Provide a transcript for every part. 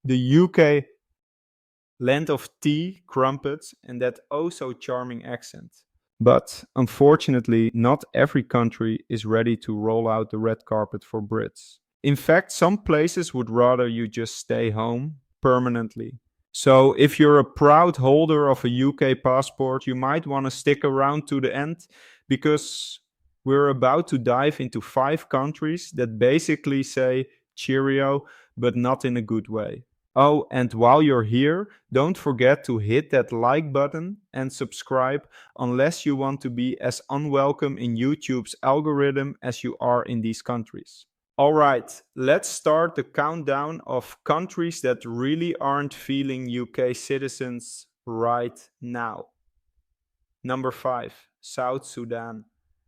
The UK, land of tea, crumpets, and that oh so charming accent. But unfortunately, not every country is ready to roll out the red carpet for Brits. In fact, some places would rather you just stay home permanently. So, if you're a proud holder of a UK passport, you might want to stick around to the end because we're about to dive into 5 countries that basically say cheerio, but not in a good way. Oh, and while you're here, don't forget to hit that like button and subscribe unless you want to be as unwelcome in YouTube's algorithm as you are in these countries. All right, let's start the countdown of countries that really aren't feeling UK citizens right now. Number 5, South Sudan.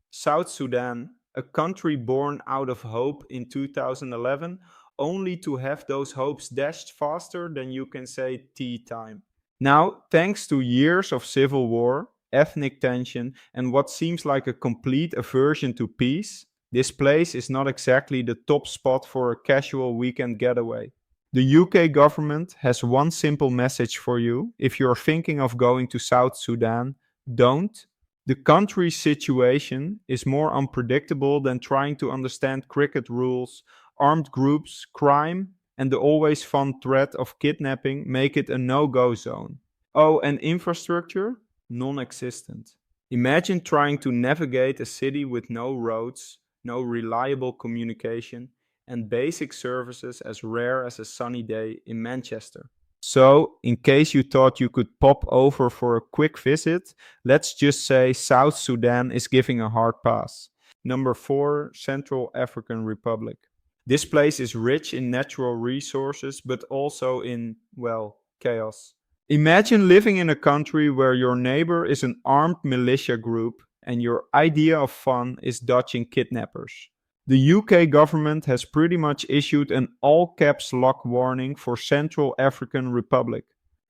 South Sudan, a country born out of hope in 2011, only to have those hopes dashed faster than you can say tea time. Now, thanks to years of civil war, ethnic tension, and what seems like a complete aversion to peace, this place is not exactly the top spot for a casual weekend getaway. The UK government has one simple message for you if you're thinking of going to South Sudan: don't. The country's situation is more unpredictable than trying to understand cricket rules. Armed groups, crime, and the always fun threat of kidnapping make it a no go zone. Oh, and infrastructure? Non existent. Imagine trying to navigate a city with no roads, no reliable communication, and basic services as rare as a sunny day in Manchester. So, in case you thought you could pop over for a quick visit, let's just say South Sudan is giving a hard pass. Number 4, Central African Republic. This place is rich in natural resources, but also in, well, chaos. Imagine living in a country where your neighbor is an armed militia group and your idea of fun is dodging kidnappers. The UK government has pretty much issued an all caps lock warning for Central African Republic.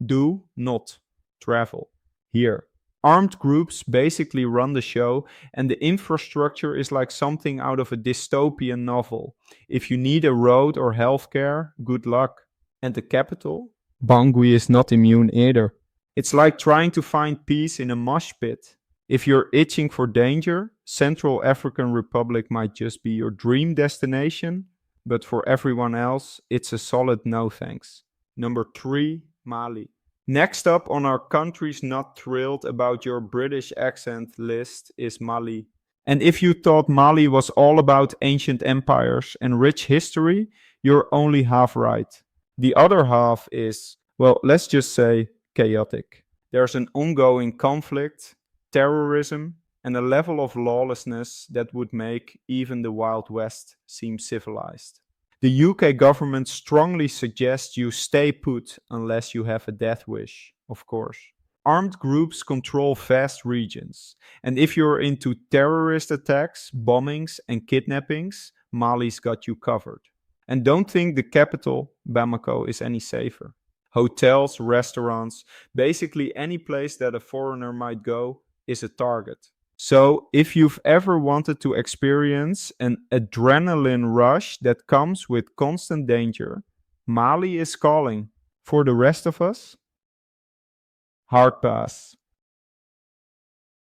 Do not travel here. Armed groups basically run the show, and the infrastructure is like something out of a dystopian novel. If you need a road or healthcare, good luck. And the capital? Bangui is not immune either. It's like trying to find peace in a mosh pit. If you're itching for danger, Central African Republic might just be your dream destination, but for everyone else, it's a solid no thanks. Number 3, Mali. Next up on our countries not thrilled about your British accent list is Mali. And if you thought Mali was all about ancient empires and rich history, you're only half right. The other half is, well, let's just say chaotic. There's an ongoing conflict, terrorism, and a level of lawlessness that would make even the Wild West seem civilized. The UK government strongly suggests you stay put unless you have a death wish, of course. Armed groups control vast regions, and if you're into terrorist attacks, bombings, and kidnappings, Mali's got you covered. And don't think the capital, Bamako, is any safer. Hotels, restaurants, basically any place that a foreigner might go is a target. So, if you've ever wanted to experience an adrenaline rush that comes with constant danger, Mali is calling. For the rest of us, hard pass.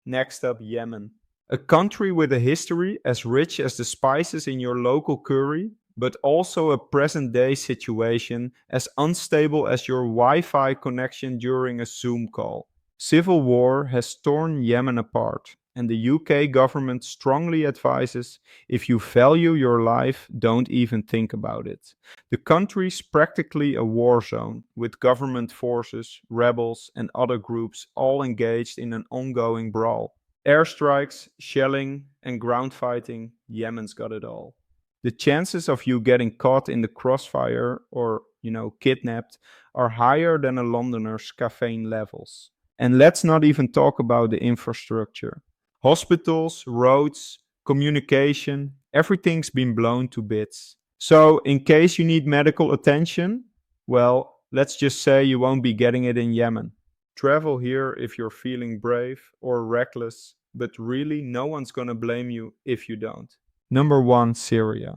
Next up, Yemen. A country with a history as rich as the spices in your local curry, but also a present day situation as unstable as your Wi Fi connection during a Zoom call. Civil war has torn Yemen apart, and the UK government strongly advises if you value your life, don't even think about it. The country's practically a war zone, with government forces, rebels, and other groups all engaged in an ongoing brawl. Airstrikes, shelling, and ground fighting, Yemen's got it all. The chances of you getting caught in the crossfire or, kidnapped are higher than a Londoner's caffeine levels. And let's not even talk about the infrastructure. Hospitals, roads, communication, everything's been blown to bits. So, in case you need medical attention, well, let's just say you won't be getting it in Yemen. Travel here if you're feeling brave or reckless, but really no one's gonna blame you if you don't. Number 1, Syria.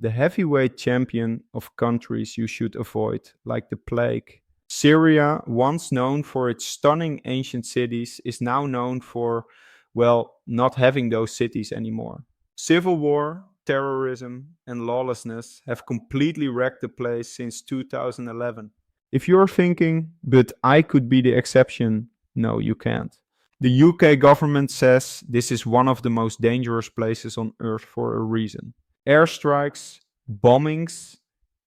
the heavyweight champion of countries you should avoid, like the plague. Syria, once known for its stunning ancient cities, is now known for, well, not having those cities anymore. Civil war, terrorism, and lawlessness have completely wrecked the place since 2011. If you're thinking, but I could be the exception, no, you can't. The UK government says this is one of the most dangerous places on earth for a reason. Airstrikes, bombings,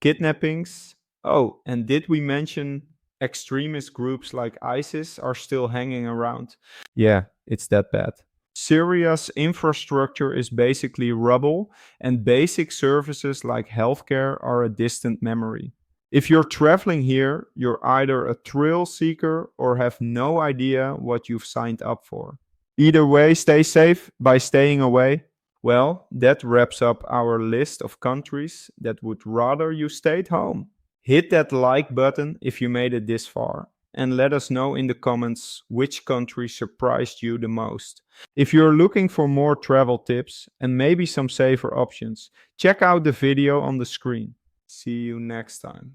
kidnappings. Oh, and did we mention extremist groups like ISIS are still hanging around? Yeah, it's that bad. Syria's infrastructure is basically rubble, and basic services like healthcare are a distant memory. If you're traveling here, you're either a thrill seeker or have no idea what you've signed up for. Either way, stay safe by staying away. Well, that wraps up our list of countries that would rather you stayed home. Hit that like button if you made it this far, and let us know in the comments which country surprised you the most. If you're looking for more travel tips and maybe some safer options, check out the video on the screen. See you next time.